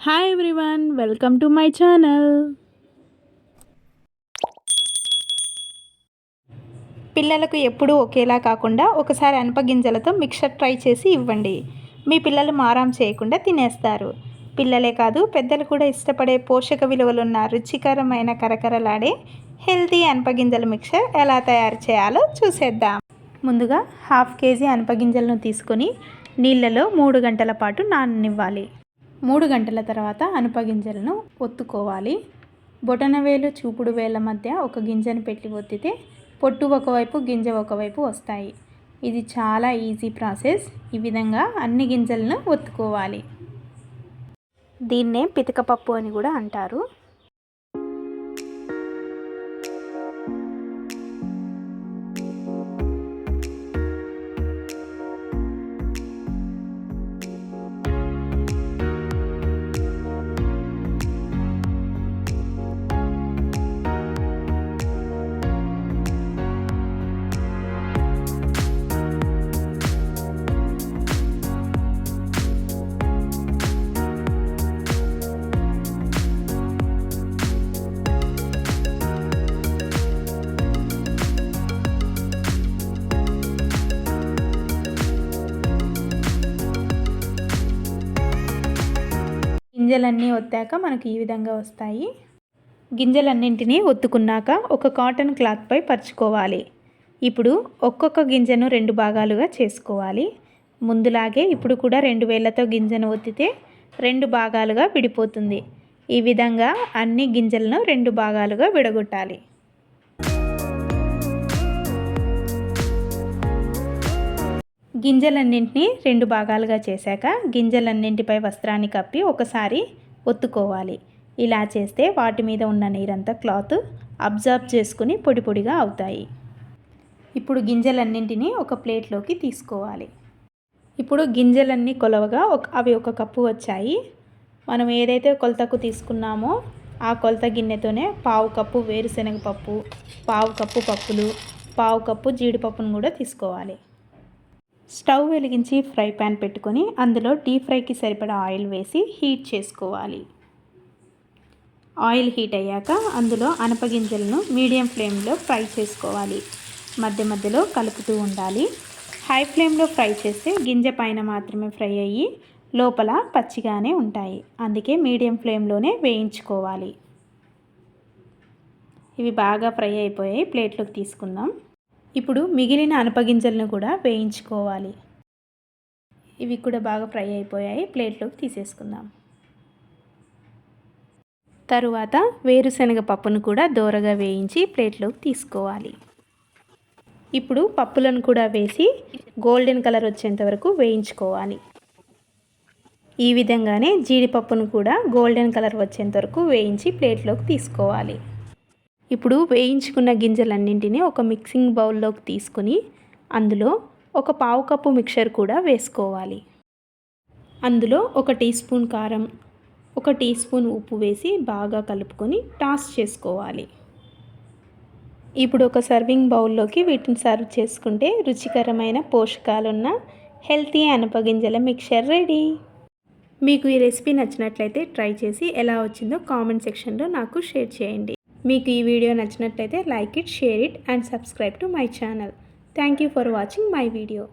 Hi everyone, welcome to my channel. పిల్లలకు ఎప్పుడూ ఒకేలా కాకుండా ఒకసారి అనపగింజలతో మిక్చర్ ట్రై చేసి ఇవ్వండి. మీ పిల్లలు మారం చేయకుండా తినేస్తారు. పిల్లలే కాదు, పెద్దలు కూడా ఇష్టపడే పోషక విలువలున్న రుచికరమైన కరకరలాడే హెల్తీ అనపగింజల మిక్చర్ ఎలా తయారు చేయాలో చూసేద్దాం. ముందుగా 1/2 కేజీ అనపగింజలను తీసుకొని నీళ్ళలో 3 గంటల పాటు నాననివ్వాలి. 3 గంటల తర్వాత అనపగింజలను ఒత్తుకోవాలి. బొటనవేలు చూపుడు వేళ్ళ మధ్య ఒక గింజను పెట్టి ఒత్తితే పొట్టు ఒకవైపు, గింజ ఒకవైపు వస్తాయి. ఇది చాలా ఈజీ ప్రాసెస్. ఈ విధంగా అన్ని గింజలను ఒత్తుకోవాలి. దీన్నే పితకపప్పు అని కూడా అంటారు. గింజలన్నీ ఒత్తాక మనకు ఈ విధంగా వస్తాయి. గింజలన్నింటినీ ఒత్తుకున్నాక ఒక కాటన్ క్లాత్పై పరుచుకోవాలి. ఇప్పుడు ఒక్కొక్క గింజను 2 భాగాలుగా చేసుకోవాలి. ముందులాగే ఇప్పుడు కూడా 2 వేళ్లతో గింజను ఒత్తితే 2 భాగాలుగా విడిపోతుంది. ఈ విధంగా అన్ని గింజలను 2 భాగాలుగా విడగొట్టాలి. గింజలన్నింటినీ 2 భాగాలుగా చేశాక గింజలన్నింటిపై వస్త్రాన్ని కప్పి ఒకసారి ఒత్తుకోవాలి. ఇలా చేస్తే వాటి మీద ఉన్న నీరంతా క్లాత్ అబ్జర్బ్ చేసుకుని పొడి పొడిగా అవుతాయి. ఇప్పుడు గింజలన్నింటినీ ఒక ప్లేట్లోకి తీసుకోవాలి. ఇప్పుడు గింజలన్నీ కొలవగా అవి 1 కప్పు వచ్చాయి. మనం ఏదైతే కొలతకు తీసుకున్నామో ఆ కొలత గిన్నెతోనే 1/2 కప్పు వేరుశనగపప్పు, 1/2 కప్పు పప్పులు, 1/2 కప్పు జీడిపప్పును కూడా తీసుకోవాలి. స్టవ్ వెలిగించి ఫ్రై ప్యాన్ పెట్టుకొని అందులో డీప్ ఫ్రైకి సరిపడా ఆయిల్ వేసి హీట్ చేసుకోవాలి. ఆయిల్ హీట్ అయ్యాక అందులో అనపగింజలను మీడియం ఫ్లేమ్లో ఫ్రై చేసుకోవాలి. మధ్య మధ్యలో కలుపుతూ ఉండాలి. హై ఫ్లేమ్లో ఫ్రై చేస్తే గింజ పైన మాత్రమే ఫ్రై అయ్యి లోపల పచ్చిగానే ఉంటాయి. అందుకే మీడియం ఫ్లేమ్లోనే వేయించుకోవాలి. ఇవి బాగా ఫ్రై అయిపోయాయి. ప్లేట్లోకి తీసుకుందాం. ఇప్పుడు మిగిలిన అనపగింజలను కూడా వేయించుకోవాలి. ఇవి కూడా బాగా ఫ్రై అయిపోయాయి. ప్లేట్లోకి తీసేసుకుందాం. తరువాత వేరుశనగ పప్పును కూడా దోరగా వేయించి ప్లేట్లోకి తీసుకోవాలి. ఇప్పుడు పప్పులను కూడా వేసి గోల్డెన్ కలర్ వచ్చేంత వరకు వేయించుకోవాలి. ఈ విధంగానే జీడిపప్పును కూడా గోల్డెన్ కలర్ వచ్చేంత వరకు వేయించి ప్లేట్లోకి తీసుకోవాలి. ఇప్పుడు వేయించుకున్న గింజలన్నింటినీ ఒక మిక్సింగ్ బౌల్లోకి తీసుకుని అందులో 1/4 కప్పు మిక్చర్ కూడా వేసుకోవాలి. అందులో 1 టీ స్పూన్ కారం, 1 టీ స్పూన్ ఉప్పు వేసి బాగా కలుపుకొని టాస్ చేసుకోవాలి. ఇప్పుడు ఒక సర్వింగ్ బౌల్లోకి వీటిని సర్వ్ చేసుకుంటే రుచికరమైన పోషకాలున్న హెల్తీ అనపగింజల మిక్చర్ రెడీ. మీకు ఈ రెసిపీ నచ్చినట్లయితే ట్రై చేసి ఎలా వచ్చిందో కామెంట్ సెక్షన్లో నాకు షేర్ చేయండి. మీకు ఈ వీడియో నచ్చినట్లయితే like it, share it and subscribe to my channel. Thank you for watching my video.